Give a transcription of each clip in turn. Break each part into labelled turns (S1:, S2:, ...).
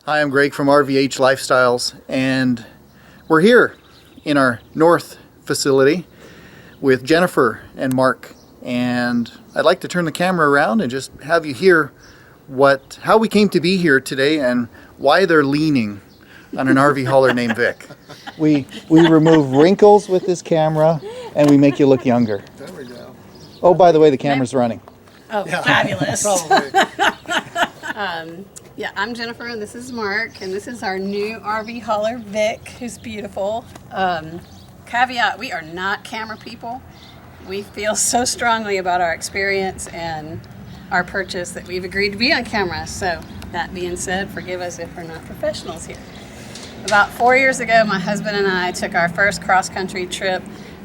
S1: Hi, I'm Greg from RVH Lifestyles, and we're here in our north facility with Jennifer and Mark. And I'd like to turn the camera around and just have you hear how we came to be here today and why they're leaning on an RV hauler named Vic. We remove wrinkles with this camera, and we make you look younger.
S2: There we go.
S1: Oh, by the way, the camera's running.
S3: Oh,
S2: Yeah.
S3: fabulous.
S2: Probably.
S3: Yeah, I'm Jennifer, and this is Mark, and this is our new RV hauler, Vic, who's beautiful. Caveat, we are not camera people. We feel so strongly about our experience and our purchase that we've agreed to be on camera. So that being said, forgive us if we're not professionals here. About 4 years ago, my husband and I took our first cross-country trip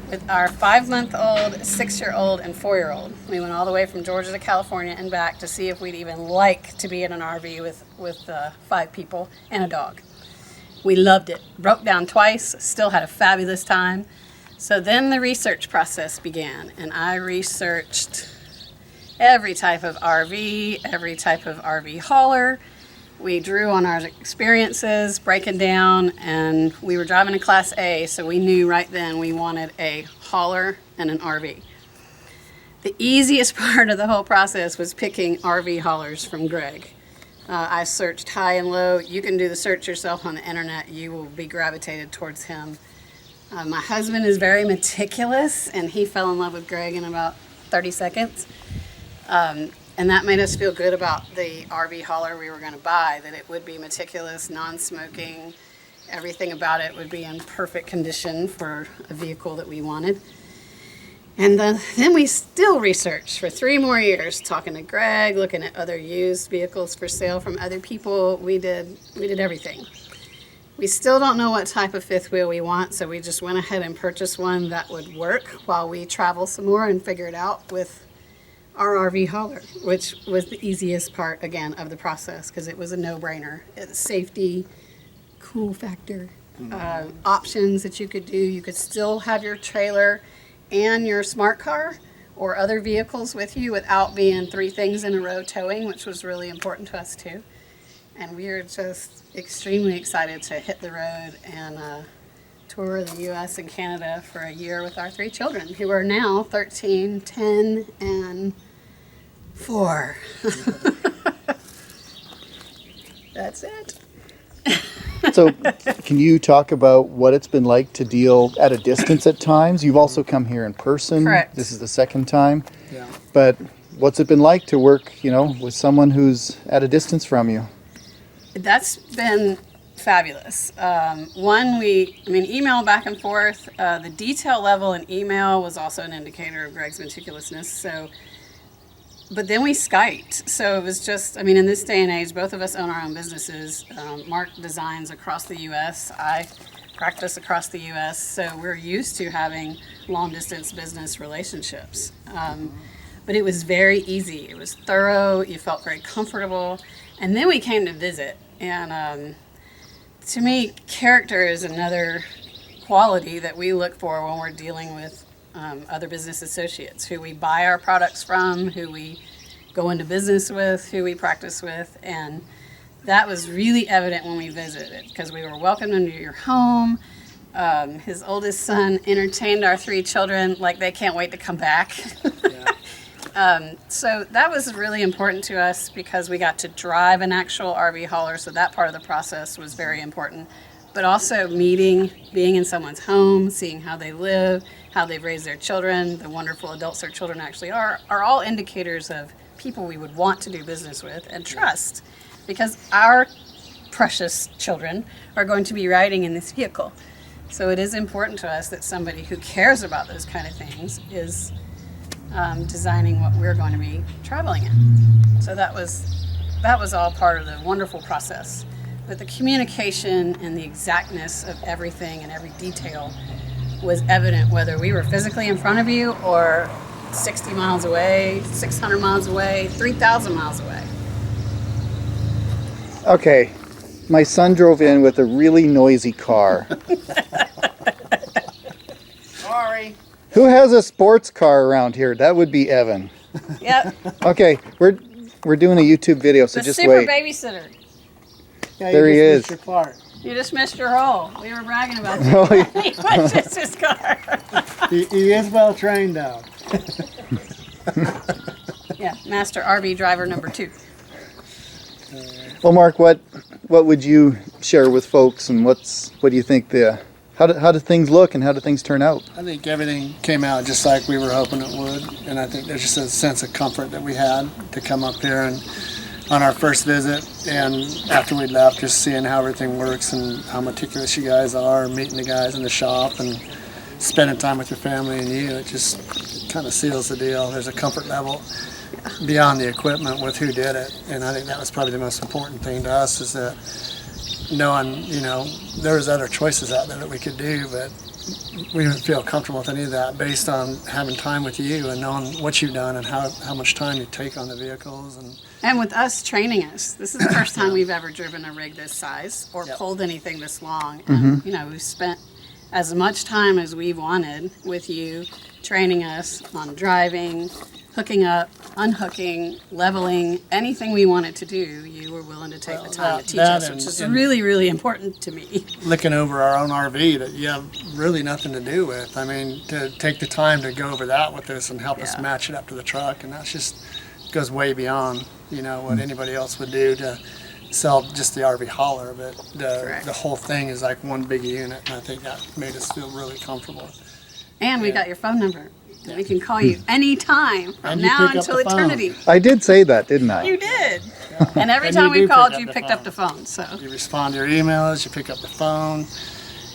S3: with our 5-month-old, 6-year-old, and 4-year-old. We went all the way from Georgia to California and back to see if we'd even like to be in an RV with 5 people and a dog. We loved it. Broke down twice, still had a fabulous time. So then the research process began, and I researched every type of RV, every type of RV hauler. We drew on our experiences, breaking down, and we were driving a Class A, so we knew right then we wanted a hauler and an RV. The easiest part of the whole process was picking RV haulers from Gregg. I searched high and low. You can do the search yourself on the internet. You will be gravitated towards him. My husband is very meticulous, and he fell in love with Gregg in about 30 seconds. And that made us feel good about the RV hauler we were going to buy, that it would be meticulous, non-smoking, everything about it would be in perfect condition for a vehicle that we wanted. And then we still researched for 3 more years, talking to Gregg, looking at other used vehicles for sale from other people. We did everything. We still don't know what type of fifth wheel we want, so we just went ahead and purchased one that would work while we travel some more and figure it out with our RV hauler, which was the easiest part, again, of the process, because it was a no-brainer. It's safety, cool factor, options that you could do. You could still have your trailer and your smart car or other vehicles with you without being 3 things in a row towing, which was really important to us too. And we are just extremely excited to hit the road and tour the U.S. and Canada for a year with our 3 children, who are now 13, 10, and 4. That's it.
S1: So can you talk about what it's been like to deal at a distance at times? You've also come here in person.
S3: Correct.
S1: This is the 2nd time.
S2: Yeah.
S1: But what's it been like to work, with someone who's at a distance from you?
S3: That's been fabulous. Email back and forth. The detail level in email was also an indicator of Gregg's meticulousness. But then we Skyped. So it was just, in this day and age, both of us own our own businesses. Mark designs across the U.S. I practice across the U.S. So we're used to having long-distance business relationships. But it was very easy. It was thorough. You felt very comfortable. And then we came to visit. And to me, character is another quality that we look for when we're dealing with other business associates, who we buy our products from, who we go into business with, who we practice with. And that was really evident when we visited, because we were welcomed into your home. His oldest son entertained our 3 children like they can't wait to come back. So that was really important to us, because we got to drive an actual RV hauler, so that part of the process was very important. But also being in someone's home, seeing how they live, how they've raised their children, the wonderful adults their children actually are all indicators of people we would want to do business with and trust, because our precious children are going to be riding in this vehicle. So it is important to us that somebody who cares about those kind of things is designing what we're going to be traveling in. So that was all part of the wonderful process. But the communication and the exactness of everything and every detail was evident, whether we were physically in front of you or 60 miles away, 600 miles away, 3,000 miles away.
S1: Okay, my son drove in with a really noisy car.
S3: Sorry.
S1: Who has a sports car around here? That would be Evan.
S3: Yep.
S1: Okay, we're doing a YouTube video, so
S3: The
S1: just
S3: super
S1: wait.
S3: babysitter.
S2: Yeah,
S1: There he
S2: you just
S1: is.
S2: missed your part.
S3: You just missed your hole. We were bragging about that.
S1: Oh, yeah.
S3: He pushes his car.
S2: He is well trained though.
S3: Yeah, master RV driver number 2.
S1: Well, Mark, what would you share with folks, and what do you think how do things look and how do things turn out?
S2: I think everything came out just like we were hoping it would, and I think there's just a sense of comfort that we had to come up here and on our first visit, and after we left, just seeing how everything works and how meticulous you guys are, meeting the guys in the shop and spending time with your family and you, it just kind of seals the deal. There's a comfort level beyond the equipment with who did it, and I think that was probably the most important thing to us, is that knowing, there was other choices out there that we could do, but we didn't feel comfortable with any of that based on having time with you and knowing what you've done and how much time you take on the vehicles.
S3: And with us training us, this is the first time we've ever driven a rig this size or
S2: Yep.
S3: pulled anything this long. And, we've spent as much time as we've wanted with you training us on driving, hooking up, unhooking, leveling, anything we wanted to do, you were willing to take the time to teach us, which is really, really important to me.
S2: Looking over our own RV that you have really nothing to do with. I mean, to take the time to go over that with us and help us
S3: Yeah.
S2: match it up to the truck, and that's just goes way beyond, what anybody else would do to sell just the RV hauler, but
S3: Correct.
S2: the whole thing is like one big unit, and I think that made us feel really comfortable.
S3: And we got your phone number. We can call you anytime from
S2: And you
S3: now
S2: pick up
S3: until
S2: the phone.
S3: eternity.
S1: I did say that, didn't I?
S3: You did. And every
S2: And
S3: time
S2: you
S3: we
S2: do
S3: called,
S2: pick up
S3: you
S2: the
S3: picked
S2: phone.
S3: up the phone. So
S2: You respond to your emails, you pick up the phone,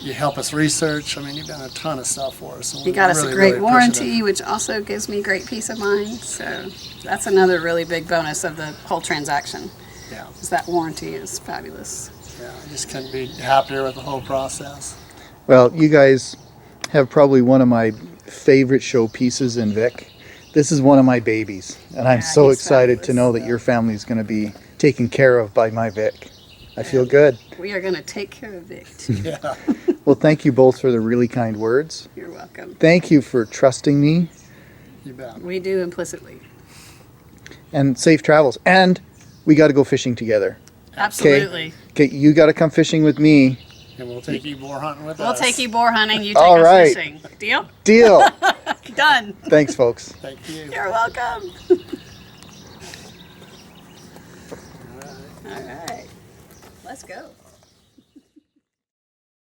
S2: you help us research. I mean, you've done a ton of stuff for us. and
S3: you
S2: we're
S3: got us
S2: really,
S3: a great
S2: really
S3: warranty,
S2: appreciative.
S3: which also gives me great peace of mind. So that's another really big bonus of the whole transaction.
S2: Yeah,
S3: Is that warranty is fabulous.
S2: yeah, I just couldn't be happier with the whole process.
S1: Well, you guys have probably one of my favorite showpieces in Vic. This is one of my babies, and I'm
S3: Yeah,
S1: so
S3: he's
S1: excited to
S3: fabulous.
S1: know that your family is going to be taken care of by my Vic. I feel good.
S3: We are going to take care of it too.
S2: Yeah,
S1: Well, thank you both for the really kind words.
S3: You're welcome.
S1: Thank you for trusting me,
S2: you bet.
S3: We do implicitly.
S1: and safe travels. And we got to go fishing together.
S3: Absolutely.
S1: Okay, you got to come fishing with me.
S2: And we'll take you boar hunting with
S3: We'll
S2: us.
S3: take you boar hunting, you take
S1: All
S3: us
S1: right.
S3: fishing. Deal?
S1: Deal.
S3: Done.
S1: Thanks, folks.
S2: Thank you.
S3: You're welcome. All right. Let's go.